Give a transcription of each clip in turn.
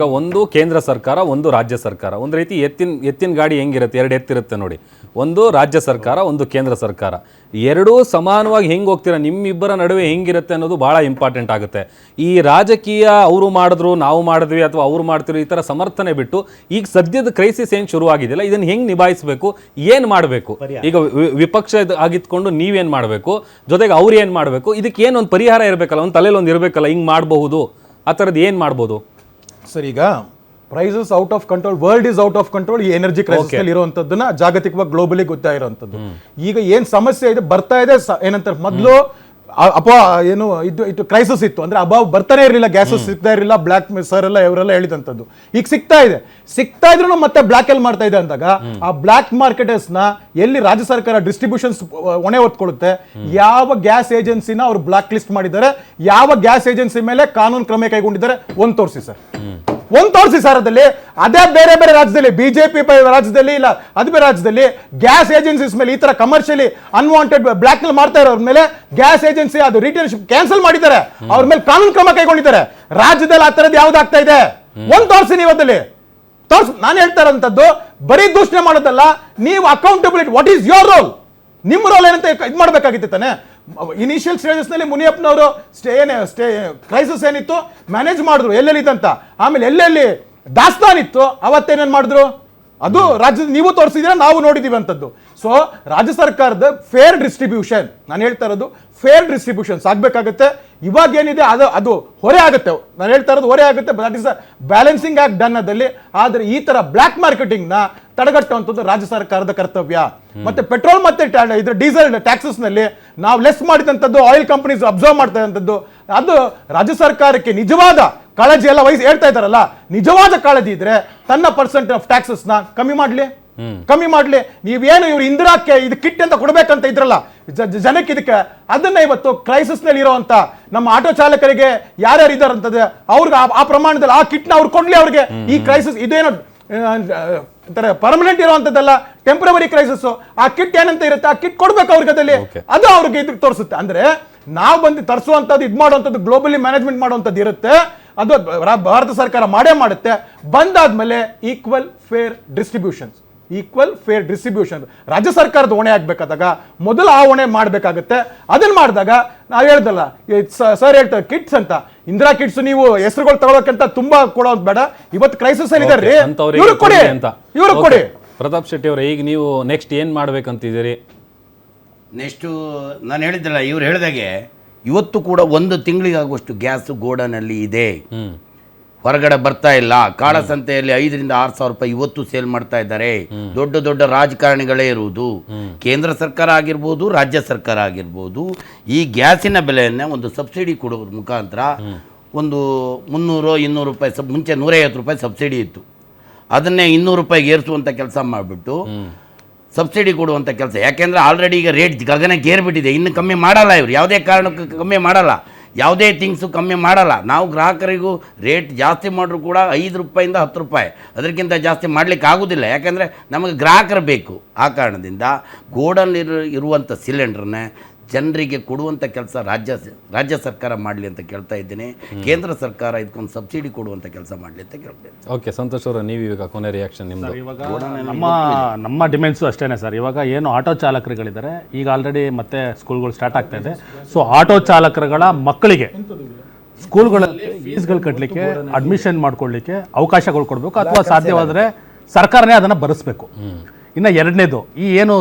ಒಂದು ಕೇಂದ್ರ ಸರ್ಕಾರ, ಒಂದು ರಾಜ್ಯ ಸರ್ಕಾರ. ಒಂದು ರೀತಿ ಎತ್ತಿನ ಗಾಡಿ ಹೆಂಗಿರುತ್ತೆ, ಎರಡು ಎತ್ತಿರುತ್ತೆ ನೋಡಿ. ಒಂದು ರಾಜ್ಯ ಸರ್ಕಾರ, ಒಂದು ಕೇಂದ್ರ ಸರ್ಕಾರ. ಎರಡೂ ಸಮಾನವಾಗಿ ಹೆಂಗೆ ಹೋಗ್ತೀರಾ, ನಿಮ್ಮಿಬ್ಬರ ನಡುವೆ ಹೆಂಗಿರುತ್ತೆ ಅನ್ನೋದು ಭಾಳ ಇಂಪಾರ್ಟೆಂಟ್ ಆಗುತ್ತೆ. ಈ ರಾಜಕೀಯ ಅವರು ಮಾಡಿದ್ರು ನಾವು ಮಾಡಿದ್ವಿ ಅಥವಾ ಅವ್ರು ಮಾಡ್ತಿರೋ ಈ ಥರ ಸಮರ್ಥನೆ ಬಿಟ್ಟು ಈಗ ಸದ್ಯದ ಕ್ರೈಸಿಸ್ ಏನು ಶುರುವಾಗಿದೆಯಲ್ಲ, ಇದನ್ನು ಹೆಂಗೆ ನಿಭಾಯಿಸಬೇಕು, ಏನು ಮಾಡಬೇಕು, ಈಗ ವಿಪಕ್ಷ ಆಗಿತ್ಕೊಂಡು ನೀವೇನು ಮಾಡಬೇಕು, ಜೊತೆಗೆ ಅವ್ರು ಏನು ಮಾಡಬೇಕು, ಇದಕ್ಕೆ ಏನೊಂದು ಪರಿಹಾರ ಇರಬೇಕಲ್ಲ, ಒಂದು ತಲೆಯಲ್ಲಿ ಒಂದು ಇರಬೇಕಲ್ಲ, ಹಿಂಗೆ ಮಾಡಬಹುದು, ಆ ಥರದ್ದು ಏನು ಮಾಡ್ಬೋದು ಸರ್? ಈಗ prices out of control, world is out of control. ಈ ಎನರ್ಜಿ ಕ್ರೈಸಿಸ್ ಅಲ್ಲಿ ಇರುವಂತದ್ದನ್ನ ಜಾಗತಿಕವಾಗಿ ಗ್ಲೋಬಲಿ ಗೊತ್ತಾಗಿರುವಂತದ್ದು. ಈಗ ಏನ್ ಸಮಸ್ಯೆ ಇದೆ ಬರ್ತಾ ಇದೆ, ಏನಂತಾರೆ ಮೊದಲು ಏನು ಇದು ಕ್ರೈಸಿಸ್ ಇತ್ತು ಅಂದ್ರೆ ಅಭಾವ ಬರ್ತಾನೆ ಇರಲಿಲ್ಲ, ಗ್ಯಾಸಸ್ ಸಿಗ್ತಾ ಇರಲಿಲ್ಲ, ಬ್ಲಾಕ್ ಸರ್ ಎಲ್ಲ ಇವರೆಲ್ಲ ಹೇಳಿದಂಥದ್ದು. ಈಗ ಸಿಗ್ತಾ ಇದ್ರು ಮತ್ತೆ ಬ್ಲಾಕ್ ಎಲ್ಲಿ ಮಾಡ್ತಾ ಇದೆ ಅಂದಾಗ ಆ ಬ್ಲಾಕ್ ಮಾರ್ಕೆಟರ್ಸ್ ನ ಎಲ್ಲಿ ರಾಜ್ಯ ಸರ್ಕಾರ ಡಿಸ್ಟ್ರಿಬ್ಯೂಷನ್ಸ್ ಹೊಣೆ ಹೊತ್ಕೊಳ್ಳುತ್ತೆ. ಯಾವ ಗ್ಯಾಸ್ ಏಜೆನ್ಸಿನ ಅವ್ರು ಬ್ಲಾಕ್ ಲಿಸ್ಟ್ ಮಾಡಿದ್ದಾರೆ, ಯಾವ ಗ್ಯಾಸ್ ಏಜೆನ್ಸಿ ಮೇಲೆ ಕಾನೂನು ಕ್ರಮ ಕೈಗೊಂಡಿದ್ದಾರೆ, ಒಂದು ತೋರಿಸಿ ಸರ್. ಅದಲ್ಲಿ ಅದೇ ಬೇರೆ ಬೇರೆ ರಾಜ್ಯದಲ್ಲಿ, ಬಿಜೆಪಿ ರಾಜ್ಯದಲ್ಲಿ ಇಲ್ಲ ಅದು ಬೇರೆ ರಾಜ್ಯದಲ್ಲಿ ಗ್ಯಾಸ್ ಏಜೆನ್ಸೀಸ್ ಮೇಲೆ ಈ ತರ ಕಮರ್ಷಿಯಲಿ ಅನ್ವಾಂಟೆಡ್ ಬ್ಲಾಕ್ ನಲ್ಲಿ ಮಾಡ್ತಾ ಇರೋರ ಮೇಲೆ ಗ್ಯಾಸ್ ಏಜೆನ್ಸಿ ಅದು ರಿಟೇಲರ್ಶಿಪ್ ಕ್ಯಾನ್ಸಲ್ ಮಾಡಿದ್ದಾರೆ, ಅವ್ರ ಮೇಲೆ ಕಾನೂನು ಕ್ರಮ ಕೈಗೊಂಡಿದ್ದಾರೆ. ರಾಜ್ಯದಲ್ಲಿ ಆ ತರದ್ದು ಯಾವ್ದಾಗ್ತಾ ಇದೆ ಒಂದು ತೋರಿಸಿ, ನೀವು ಅದಲ್ಲಿ ತೋರಿಸಿ. ನಾನು ಹೇಳ್ತಾ ಇರೋಂಥದ್ದು ಬರೀ ದೂಷಣೆ ಮಾಡೋದಲ್ಲ, ನೀವು accountability, what is your role, ನಿಮ್ಮ ರೋಲ್ ಏನಂತ ಇದು ಮಾಡಬೇಕಾಗಿತ್ತು ತಾನೆ. ಇನಿಷಿಯಲ್ ಸ್ಟೇಜಸ್ ನಲ್ಲಿ ಮುನಿಯಪ್ಪನವರು ಕ್ರೈಸಿಸ್ ಏನಿತ್ತು ಮ್ಯಾನೇಜ್ ಮಾಡಿದ್ರು ಎಲ್ಲೆಲ್ಲಿದ್ದಂತ, ಆಮೇಲೆ ಎಲ್ಲೆಲ್ಲಿ ದಾಸ್ತಾನ್ ಇತ್ತು ಅವತ್ತೇನೇನ್ ಮಾಡಿದ್ರು ಅದು ರಾಜ್ಯದ ನೀವು ತೋರಿಸಿದ್ರೆ ನಾವು ನೋಡಿದೀವಿ ಅಂತದ್ದು. ಸೊ ರಾಜ್ಯ ಸರ್ಕಾರದ ಫೇರ್ ಡಿಸ್ಟ್ರಿಬ್ಯೂಷನ್, ನಾನು ಹೇಳ್ತಾ ಇರೋದು ಫೇರ್ ಡಿಸ್ಟ್ರಿಬ್ಯೂಷನ್ಸ್ ಆಗ್ಬೇಕಾಗುತ್ತೆ. ಇವಾಗ ಏನಿದೆ ಅದು ಹೊರೆ ಆಗುತ್ತೆ, ನಾನು ಹೇಳ್ತಾ ಇರೋದು ಹೊರೆ ಆಗುತ್ತೆ. That is balancing act done ಅದಲ್ಲಿ. ಆದ್ರೆ ಈ ತರ ಬ್ಲಾಕ್ ಮಾರ್ಕೆಟಿಂಗ್ ನ ತಡೆಗಟ್ಟುವಂಥದ್ದು ರಾಜ್ಯ ಸರ್ಕಾರದ ಕರ್ತವ್ಯ. ಮತ್ತೆ ಪೆಟ್ರೋಲ್ ಮತ್ತೆ ಇದ್ರ ಡೀಸೆಲ್ ಟ್ಯಾಕ್ಸಸ್ ನಲ್ಲಿ ನಾವು ಲೆಸ್ ಮಾಡಿದಂಥದ್ದು ಆಯಿಲ್ ಕಂಪನೀಸ್ ಅಬ್ಸರ್ವ್ ಮಾಡ್ತಾ ಇದ್ದಂಥದ್ದು, ಅದು ರಾಜ್ಯ ಸರ್ಕಾರಕ್ಕೆ ನಿಜವಾದ ಕಾಳಜಿ ಎಲ್ಲ ಹೇಳ್ತಾ ಇದ್ದಾರಲ್ಲ, ನಿಜವಾದ ಕಾಳಜಿ ಇದ್ರೆ ತನ್ನ ಪರ್ಸೆಂಟ್ ಆಫ್ ಟ್ಯಾಕ್ಸಸ್ ನ ಕಮ್ಮಿ ಮಾಡ್ಲಿ. ನೀವೇನು ಇವ್ರು ಇಂದಿರಾಕ್ಕೆ ಇದು ಕಿಟ್ ಅಂತ ಕೊಡ್ಬೇಕಂತ ಇದ್ರಲ್ಲ ಜನಕ್ಕೆ, ಇದಕ್ಕೆ ಅದನ್ನ ಇವತ್ತು ಕ್ರೈಸಿಸ್ ನಲ್ಲಿ ಇರುವಂತ ನಮ್ಮ ಆಟೋ ಚಾಲಕರಿಗೆ ಯಾರ್ಯಾರು ಇದಾರಂತದೆ ಅವ್ರಿಗೆ ಆ ಪ್ರಮಾಣದಲ್ಲಿ ಆ ಕಿಟ್ ನ ಅವ್ರು ಕೊಡ್ಲಿ. ಅವ್ರಿಗೆ ಈ ಕ್ರೈಸಿಸ್ ಇದೇನೋ ಪರ್ಮನೆಂಟ್ ಇರುವಂತದ್ದಲ್ಲ, ಟೆಂಪರರಿ ಕ್ರೈಸಿಸ್. ಆ ಕಿಟ್ ಏನಂತ ಇರುತ್ತೆ, ಆ ಕಿಟ್ ಕೊಡ್ಬೇಕು ಅವ್ರಿಗೆ, ಅದಲ್ಲಿ ಅದು ಅವ್ರಿಗೆ ಇದು ತೋರಿಸುತ್ತೆ. ಅಂದ್ರೆ ನಾವು ಬಂದು ತರಿಸುವಂತದ್ದು, ಇದು ಮಾಡುವಂತದ್ದು, ಗ್ಲೋಬಲಿ ಮ್ಯಾನೇಜ್ಮೆಂಟ್ ಮಾಡುವಂತದ್ದು ಇರುತ್ತೆ. ಅದು ಭಾರತ ಸರ್ಕಾರ ಮಾಡುತ್ತೆ. ಬಂದಾದ್ಮೇಲೆ ಈಕ್ವಲ್ ಫೇರ್ ಡಿಸ್ಟ್ರಿಬ್ಯೂಷನ್ ರಾಜ್ಯ ಸರ್ಕಾರದ ಹೊಣೆ ಆಗ್ಬೇಕಾದಾಗ ಮೊದಲು ಆ ಹೊಣೆ ಮಾಡ್ಬೇಕಾಗತ್ತೆ. ಅದನ್ನ ಮಾಡಿದಾಗ ನಾವು ಹೇಳ್ದಲ್ಲ, ಸರ್ ಹೇಳ್ತಾರೆ ಕಿಟ್ಸ್ ಅಂತ, ಇಂದಿರಾ ಕಿಟ್ಸ್ ನೀವು ಹೆಸರುಗಳು ತಗೊಳಕಂತ ತುಂಬಾ ಕೊಡೋದು ಬೇಡ. ಇವತ್ತು ಕ್ರೈಸಿಸ್ ಅಲ್ಲಿ ಇದಾರೆ, ಇವ್ರು ಕೊಡಿ. ಪ್ರತಾಪ್ ಶೆಟ್ಟಿ ಅವರೇ, ಈಗ ನೀವು ನೆಕ್ಸ್ಟ್ ಏನ್ ಮಾಡ್ಬೇಕಂತಿದ್ದೀರಿ? ನೆಕ್ಸ್ಟು ನಾನು ಹೇಳಿದ್ದಲ್ಲ, ಇವ್ರು ಹೇಳಿದಾಗೆ ಇವತ್ತು ಕೂಡ 1 ತಿಂಗಳಿಗಾಗುವಷ್ಟು ಗ್ಯಾಸ್ ಗೋಡನಲ್ಲಿ ಇದೆ, ಹೊರಗಡೆ ಬರ್ತಾ ಇಲ್ಲ. ಕಾಳಸಂತೆಯಲ್ಲಿ 5,000 to 6,000 ರೂಪಾಯಿ ಇವತ್ತು ಸೇಲ್ ಮಾಡ್ತಾ ಇದ್ದಾರೆ. ದೊಡ್ಡ ರಾಜಕಾರಣಿಗಳೇ ಇರುವುದು, ಕೇಂದ್ರ ಸರ್ಕಾರ ಆಗಿರ್ಬೋದು, ರಾಜ್ಯ ಸರ್ಕಾರ ಆಗಿರ್ಬೋದು, ಈ ಗ್ಯಾಸಿನ ಬೆಲೆಯನ್ನ ಒಂದು ಸಬ್ಸಿಡಿ ಕೊಡುವ ಮುಖಾಂತರ ಒಂದು 300-200 ರೂಪಾಯಿ, ಮುಂಚೆ 150 ರೂಪಾಯಿ ಸಬ್ಸಿಡಿ ಇತ್ತು, ಅದನ್ನೇ 200 ರೂಪಾಯಿಗೆ ಏರಿಸುವಂಥ ಕೆಲಸ ಮಾಡಿಬಿಟ್ಟು ಸಬ್ಸಿಡಿ ಕೊಡುವಂಥ ಕೆಲಸ. ಯಾಕೆಂದರೆ ಆಲ್ರೆಡಿ ಈಗ ರೇಟ್ ಗಗನಕ್ಕೆ ಏರ್ಬಿಟ್ಟಿದೆ, ಇನ್ನು ಕಮ್ಮಿ ಮಾಡಲ್ಲ ಇವರು, ಯಾವುದೇ ಕಾರಣಕ್ಕೂ ಕಮ್ಮಿ ಮಾಡಲ್ಲ, ಯಾವುದೇ ಥಿಂಗ್ಸು ಕಮ್ಮಿ ಮಾಡಲ್ಲ. ನಾವು ಗ್ರಾಹಕರಿಗೂ ರೇಟ್ ಜಾಸ್ತಿ ಮಾಡಿದ್ರು ಕೂಡ 5 ರೂಪಾಯಿಂದ 10 ರೂಪಾಯಿ, ಅದಕ್ಕಿಂತ ಜಾಸ್ತಿ ಮಾಡಲಿಕ್ಕೆ ಆಗೋದಿಲ್ಲ. ಯಾಕೆಂದರೆ ನಮಗೆ ಗ್ರಾಹಕರು ಬೇಕು. ಆ ಕಾರಣದಿಂದ ಗೋಡನ್ ಇರುವಂಥ ಸಿಲಿಂಡ್ರನ್ನೇ ಜನರಿಗೆ ಕೊಡುವಂಥ ಕೆಲಸ ರಾಜ್ಯ ಸರ್ಕಾರ ಮಾಡಲಿ ಅಂತ ಕೇಳ್ತಾ ಇದ್ದೀನಿ. ಕೇಂದ್ರ ಸರ್ಕಾರ ಇದಕ್ಕೊಂದು ಸಬ್ಸಿಡಿ ಕೊಡುವಂಥ ಕೆಲಸ ಮಾಡಲಿ ಅಂತ ಕೇಳ್ತೇನೆ. ಓಕೆ, ಸಂತೋಷ್ ಅವರ ನೀವು ಇವಾಗ ಕೊನೆ ರಿಯಾಕ್ಷನ್ ನಿಮ್ಮದು? ಇವಾಗ ನಮ್ಮ ಡಿಮ್ಯಾಂಡ್ಸು ಅಷ್ಟೇ ಸರ್. ಇವಾಗ ಏನು ಆಟೋ ಚಾಲಕರುಗಳಿದ್ದಾರೆ, ಈಗ ಆಲ್ರೆಡಿ ಮತ್ತೆ ಸ್ಕೂಲ್ಗಳು ಸ್ಟಾರ್ಟ್ ಆಗ್ತಾ ಇದೆ. ಸೊ ಆಟೋ ಚಾಲಕರುಗಳ ಮಕ್ಕಳಿಗೆ ಸ್ಕೂಲ್ಗಳಲ್ಲಿ ಫೀಸ್ಗಳು ಕಟ್ಟಲಿಕ್ಕೆ, ಅಡ್ಮಿಷನ್ ಮಾಡ್ಕೊಳ್ಳಿಕ್ಕೆ ಅವಕಾಶಗಳು ಕೊಡಬೇಕು, ಅಥವಾ ಸಾಧ್ಯವಾದರೆ ಸರ್ಕಾರನೇ ಅದನ್ನು ಭರಿಸಬೇಕು. ಇನ್ನು ಎರಡನೇದು, ಈ ಏನು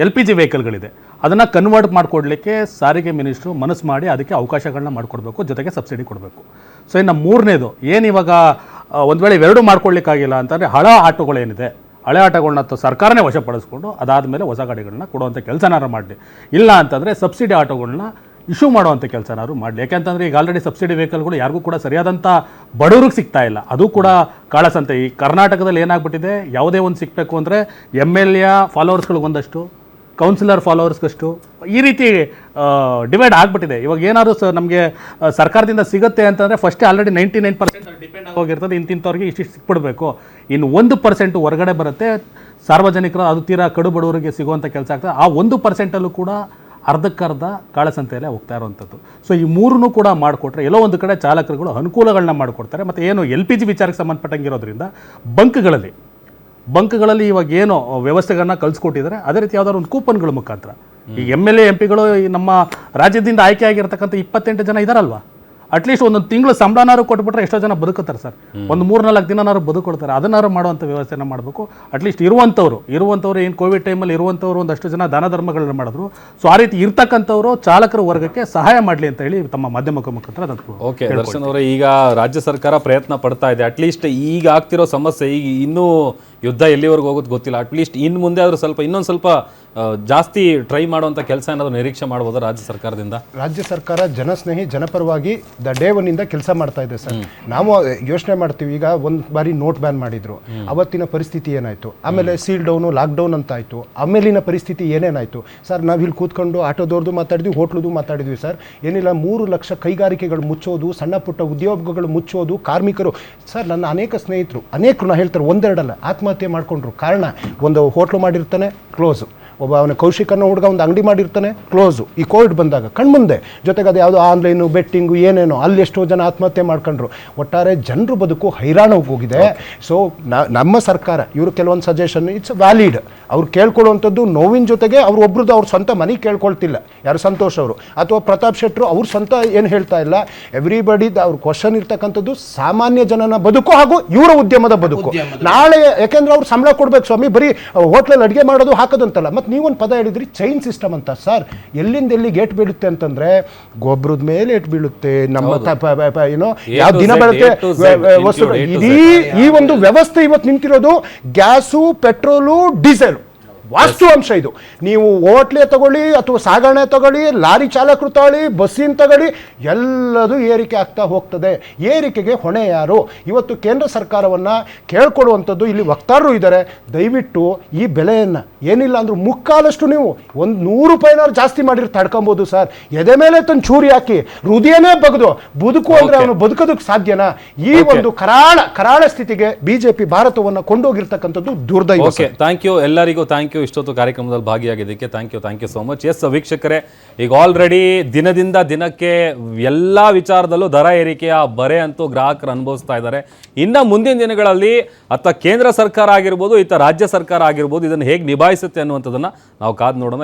LPG ವೆಹಿಕಲ್ಗಳಿದೆ ಅದನ್ನು ಕನ್ವರ್ಟ್ ಮಾಡಿಕೊಡ್ಲಿಕ್ಕೆ ಸಾರಿಗೆ ಮಿನಿಸ್ಟ್ರು ಮನಸ್ಸು ಮಾಡಿ ಅದಕ್ಕೆ ಅವಕಾಶಗಳನ್ನ ಮಾಡಿಕೊಡ್ಬೇಕು, ಜೊತೆಗೆ ಸಬ್ಸಿಡಿ ಕೊಡಬೇಕು. ಸೊ ಇನ್ನು ಮೂರನೇದು, ಏನು ಇವಾಗ ಒಂದು ವೇಳೆ ಇವೆರಡೂ ಮಾಡ್ಕೊಳ್ಳಿಕ್ಕಾಗಿಲ್ಲ ಅಂತಂದರೆ ಹಳೆ ಆಟೋಗಳೇನಿದೆ, ಹಳೆ ಆಟೋಗಳನ್ನ ಸರ್ಕಾರನೇ ವಶಪಡಿಸ್ಕೊಂಡು ಅದಾದಮೇಲೆ ಹೊಸ ಗಾಡಿಗಳನ್ನ ಕೊಡುವಂಥ ಕೆಲಸನಾರು ಮಾಡಲಿ. ಇಲ್ಲ ಅಂತಂದರೆ ಸಬ್ಸಿಡಿ ಆಟೋಗಳನ್ನ ಇಶ್ಯೂ ಮಾಡುವಂಥ ಕೆಲಸನಾರು ಮಾಡಲಿ. ಯಾಕೆಂತಂದರೆ ಈಗ ಆಲ್ರೆಡಿ ಸಬ್ಸಿಡಿ ವೆಹಿಕಲ್ಗಳು ಯಾರಿಗೂ ಕೂಡ ಸರಿಯಾದಂಥ ಬಡವ್ರಿಗೆ ಸಿಗ್ತಾ ಇಲ್ಲ. ಅದು ಕೂಡ ಕಾಳಸಂತೆ. ಈ ಕರ್ನಾಟಕದಲ್ಲಿ ಏನಾಗ್ಬಿಟ್ಟಿದೆ, ಯಾವುದೇ ಒಂದು ಸಿಗಬೇಕು ಅಂದರೆ MLA ಫಾಲೋವರ್ಸ್ಗಳಿಗೊಂದಷ್ಟು, ಕೌನ್ಸಿಲರ್ ಫಾಲೋವರ್ಸ್ಗಷ್ಟು, ಈ ರೀತಿ ಡಿವೈಡ್ ಆಗಿಬಿಟ್ಟಿದೆ. ಇವಾಗ ಏನಾದರೂ ನಮಗೆ ಸರ್ಕಾರದಿಂದ ಸಿಗುತ್ತೆ ಅಂತಂದರೆ ಫಸ್ಟೇ ಆಲ್ರೆಡಿ 99% ಡಿಪೆಂಡ್ ಆಗೋಗಿರ್ತದೆ. ಇಂತಿಂಥವ್ರಿಗೆ ಇಷ್ಟಿಷ್ಟು ಸಿಕ್ಬಿಡಬೇಕು, ಇನ್ನು 1% ಹೊರಗಡೆ ಬರುತ್ತೆ ಸಾರ್ವಜನಿಕರು, ಅದು ತೀರಾ ಕಡು ಬಡವರಿಗೆ ಸಿಗುವಂಥ ಕೆಲಸ ಆಗ್ತದೆ. ಆ 1%ಅಲ್ಲೂ ಕೂಡ ಅರ್ಧಕ್ಕರ್ಧ ಕಾಳಸಂತೆಯಲ್ಲೇ ಹೋಗ್ತಾ ಇರುವಂಥದ್ದು. ಸೊ ಈ ಮೂರನ್ನೂ ಕೂಡ ಮಾಡಿಕೊಟ್ರೆ ಎಲ್ಲೋ ಒಂದು ಕಡೆ ಚಾಲಕರುಗಳು ಅನುಕೂಲಗಳನ್ನ ಮಾಡಿಕೊಡ್ತಾರೆ. ಮತ್ತು ಏನು LPG ವಿಚಾರಕ್ಕೆ ಸಂಬಂಧಪಟ್ಟಂಗಿರೋದ್ರಿಂದ ಬಂಕ್ಗಳಲ್ಲಿ ಇವಾಗ ಏನು ವ್ಯವಸ್ಥೆಗಳನ್ನ ಕಲಿಸ್ಕೊಟ್ಟಿದ್ದಾರೆ, ಅದೇ ರೀತಿ ಯಾವ್ದಾದ್ರು ಒಂದು ಕೂಪನ್ಗಳ ಮುಖಾಂತರ ಈ MLA MP ಗಳು ನಮ್ಮ ರಾಜ್ಯದಿಂದ ಆಯ್ಕೆ ಆಗಿರ್ತಕ್ಕಂಥ 28 ಜನ ಇದಾರಲ್ವಾ, ಅಟ್ಲೀಸ್ಟ್ ಒಂದೊಂದು ತಿಂಗಳು ಸಂಬಳನಾರು ಕೊಟ್ಬಿಟ್ರೆ ಎಷ್ಟೋ ಜನ ಬದುಕುತ್ತಾರೆ ಸರ್. ಒಂದು 3-4 ದಿನನಾರು ಬದುಕೊಡ್ತಾರೆ. ಅದನ್ನಾರು ಮಾಡುವಂಥ ವ್ಯವಸ್ಥೆನ ಮಾಡಬೇಕು. ಅಟ್ಲೀಸ್ಟ್ ಇರುವಂಥವ್ರು ಏನು ಕೋವಿಡ್ ಟೈಮಲ್ಲಿ ಇರುವಂಥವ್ರು ಒಂದಷ್ಟು ಜನ ದಾನ ಧರ್ಮಗಳನ್ನ ಮಾಡಿದ್ರು. ಸೊ ಆ ರೀತಿ ಇರ್ತಕ್ಕಂಥವ್ರು ಚಾಲಕರ ವರ್ಗಕ್ಕೆ ಸಹಾಯ ಮಾಡಲಿ ಅಂತ ಹೇಳಿ ತಮ್ಮ ಮಾಧ್ಯಮದ ಮುಖಾಂತರ ಓಕೆ ದರ್ಶನ್ ಅವರೇ, ಈಗ ರಾಜ್ಯ ಸರ್ಕಾರ ಪ್ರಯತ್ನ ಪಡ್ತಾ ಇದೆ. ಅಟ್ಲೀಸ್ಟ್ ಈಗ ಆಗ್ತಿರೋ ಸಮಸ್ಯೆ, ಈಗ ಇನ್ನೂ ಯುದ್ಧ ಎಲ್ಲಿವರೆಗೂ ಹೋಗೋದು ಗೊತ್ತಿಲ್ಲ, ಅಟ್ಲೀಸ್ಟ್ ಇನ್ನು ಮುಂದೆ ಆದರೂ ಇನ್ನೊಂದು ಸ್ವಲ್ಪ ಜಾಸ್ತಿ ಟ್ರೈ ಮಾಡುವಂಥ ಕೆಲಸ ಏನಾದರೂ ನಿರೀಕ್ಷೆ ಮಾಡ್ಬೋದಾ ರಾಜ್ಯ ಸರ್ಕಾರದಿಂದ? ರಾಜ್ಯ ಸರ್ಕಾರ ಜನಸ್ನೇಹಿ ಜನಪರವಾಗಿ ಡೇ ಒನ್ನಿಂದ ಕೆಲಸ ಮಾಡ್ತಾ ಇದೆ ಸರ್. ನಾವು ಯೋಚನೆ ಮಾಡ್ತೀವಿ, ಈಗ ಒಂದು ಬಾರಿ ನೋಟ್ ಬ್ಯಾನ್ ಮಾಡಿದ್ರು, ಅವತ್ತಿನ ಪರಿಸ್ಥಿತಿ ಏನಾಯಿತು, ಆಮೇಲೆ ಸೀಲ್ ಡೌನು ಲಾಕ್ಡೌನ್ ಅಂತ ಆಯಿತು, ಆಮೇಲಿನ ಪರಿಸ್ಥಿತಿ ಏನೇನಾಯಿತು ಸರ್. ನಾವು ಇಲ್ಲಿ ಕೂತ್ಕೊಂಡು ಆಟೋದವ್ರದ್ದು ಮಾತಾಡಿದ್ವಿ, ಹೋಟ್ಲದು ಮಾತಾಡಿದ್ವಿ ಸರ್. ಏನಿಲ್ಲ 3 ಲಕ್ಷ ಕೈಗಾರಿಕೆಗಳು ಮುಚ್ಚೋದು, ಸಣ್ಣ ಪುಟ್ಟ ಉದ್ಯೋಗಗಳು ಮುಚ್ಚೋದು, ಕಾರ್ಮಿಕರು ಸರ್. ನನ್ನ ಅನೇಕ ಸ್ನೇಹಿತರು ನಾ ಹೇಳ್ತಾರೆ, ಒಂದೆರಡಲ್ಲ ಆತ್ಮಹತ್ಯೆ ಮಾಡ್ಕೊಂಡ್ರು. ಕಾರಣ, ಒಂದು ಹೋಟ್ಲು ಮಾಡಿರ್ತಾನೆ ಕ್ಲೋಸು, ಒಬ್ಬ ಅವನ ಕೌಶಿಕ್ ಅನ್ನೋ ಹುಡುಗ ಒಂದು ಅಂಗಡಿ ಮಾಡಿರ್ತಾನೆ ಕ್ಲೋಸು. ಈ ಕೋವಿಡ್ ಬಂದಾಗ ಕಣ್ಮುಂದೆ, ಜೊತೆಗೆ ಅದು ಯಾವುದೋ ಆನ್ಲೈನು ಬೆಟ್ಟಿಂಗು ಏನೇನೋ, ಅಲ್ಲಿ ಎಷ್ಟೋ ಜನ ಆತ್ಮಹತ್ಯೆ ಮಾಡ್ಕೊಂಡ್ರು. ಒಟ್ಟಾರೆ ಜನರು ಬದುಕು ಹೈರಾಣ ಹೋಗಿದೆ. ಸೊ ನಮ್ಮ ಸರ್ಕಾರ ಇವರು ಕೆಲವೊಂದು ಸಜೆಷನ್ ಇಟ್ಸ್ ವ್ಯಾಲಿಡ್, ಅವ್ರು ಕೇಳ್ಕೊಳ್ಳುವಂಥದ್ದು ನೋವಿನ ಜೊತೆಗೆ ಅವ್ರು ಒಬ್ರದ್ದು ಅವ್ರ ಸ್ವಂತ ಮನೆಗೆ ಕೇಳ್ಕೊಳ್ತಿಲ್ಲ. ಯಾರು ಸಂತೋಷ್ ಅವರು ಅಥವಾ ಪ್ರತಾಪ್ ಶೆಟ್ಟರು ಅವ್ರ ಸ್ವಂತ ಏನು ಹೇಳ್ತಾ ಇಲ್ಲ. ಎವ್ರಿಬಡಿ ಅವ್ರ ಕ್ವಶನ್ ಇರ್ತಕ್ಕಂಥದ್ದು ಸಾಮಾನ್ಯ ಜನನ ಬದುಕು ಹಾಗೂ ಇವರ ಉದ್ಯಮದ ಬದುಕು. ನಾಳೆ ಯಾಕೆಂದ್ರೆ ಅವ್ರು ಸಂಬಳ ಕೊಡ್ಬೇಕು ಸ್ವಾಮಿ, ಬರೀ ಹೋಟ್ಲಲ್ಲಿ ಅಡುಗೆ ಮಾಡೋದು ಹಾಕೋದಂತಲ್ಲ. ಮತ್ತು ನೀವೊಂದು ಪದ ಹೇಳಿದ್ರಿ ಚೈನ್ ಸಿಸ್ಟಮ್ ಅಂತ ಸರ್. ಎಲ್ಲಿಂದ ಎಲ್ಲಿ ಗೇಟ್ ಬೀಳುತ್ತೆ ಅಂತಂದ್ರೆ ಗೊಬ್ಬರದ ಮೇಲೆ ಏಟ್ ಬೀಳುತ್ತೆ, ನಮ್ಮ ಏನೋ ಯಾವ ದಿನ ಬೆಳಗ್ಗೆ ವಸ್ತು ಈ ಒಂದು ವ್ಯವಸ್ಥೆ ಇವತ್ತು ನಿಂತಿರೋದು ಗ್ಯಾಸು, ಪೆಟ್ರೋಲು, ಡೀಸೆಲ್ ವಾಸ್ತವಾಂಶ ಇದು. ನೀವು ಹೋಟ್ಲೆ ತಗೊಳ್ಳಿ ಅಥವಾ ಸಾಗಣೆ ತಗೊಳ್ಳಿ, ಲಾರಿ ಚಾಲಕರು ತಗೊಳ್ಳಿ, ಬಸ್ಸಿನ ತಗೊಳ್ಳಿ, ಎಲ್ಲದೂ ಏರಿಕೆ ಆಗ್ತಾ ಹೋಗ್ತದೆ. ಏರಿಕೆಗೆ ಹೊಣೆ ಯಾರು? ಇವತ್ತು ಕೇಂದ್ರ ಸರ್ಕಾರವನ್ನು ಕೇಳ್ಕೊಳ್ಳುವಂಥದ್ದು, ಇಲ್ಲಿ ವಕ್ತಾರರು ಇದ್ದಾರೆ, ದಯವಿಟ್ಟು ಈ ಬೆಲೆಯನ್ನು ಏನಿಲ್ಲ ಅಂದರೂ ಮುಕ್ಕಾಲಷ್ಟು ನೀವು ಒಂದು 100 ರೂಪಾಯಿನಾರು ಜಾಸ್ತಿ ಮಾಡಿರ್ ತಡ್ಕೊಬೋದು ಸರ್. ಎದೆ ಮೇಲೆ ತಂದು ಚೂರಿ ಹಾಕಿ ಹೃದಯನೇ ಬಗ್ದು ಬದುಕು ಅಂದರೆ ಅವನು ಬದುಕೋದಕ್ಕೆ ಸಾಧ್ಯನಾ? ಈ ಒಂದು ಕರಾಳ ಸ್ಥಿತಿಗೆ ಬಿಜೆಪಿ ಭಾರತವನ್ನು ಕೊಂಡೋಗಿರ್ತಕ್ಕಂಥದ್ದು ದುರ್ದೈವ. ಥ್ಯಾಂಕ್ ಯು ಎಲ್ಲರಿಗೂ, ಥ್ಯಾಂಕ್ ಯು ಇಷ್ಟೊತ್ತು ಕಾರ್ಯಕ್ರಮದಲ್ಲಿ ಭಾಗಿಯಾಗಿದ್ದಕ್ಕೆ thank you so much. Yes ವೀಕ್ಷಕರೇ, ಈಗ ಆಲ್ರೆಡಿ ದಿನದಿಂದ ದಿನಕ್ಕೆ ಎಲ್ಲ ವಿಚಾರದಲ್ಲೂ ದರ ಏರಿಕೆಯ ಬರೆ ಅಂತೂ ಗ್ರಾಹಕರು ಅನುಭವಿಸ್ತಾ ಇದ್ದಾರೆ. ಇನ್ನು ಮುಂದಿನ ದಿನಗಳಲ್ಲಿ ಅತ್ತ ಕೇಂದ್ರ ಸರ್ಕಾರ ಆಗಿರ್ಬೋದು, ಇತ್ತ ರಾಜ್ಯ ಸರ್ಕಾರ ಆಗಿರ್ಬೋದು, ಇದನ್ನು ಹೇಗೆ ನಿಭಾಯಿಸುತ್ತೆ ಅನ್ನುವಂಥದ್ದನ್ನು ನಾವು ಕಾದು ನೋಡೋಣ.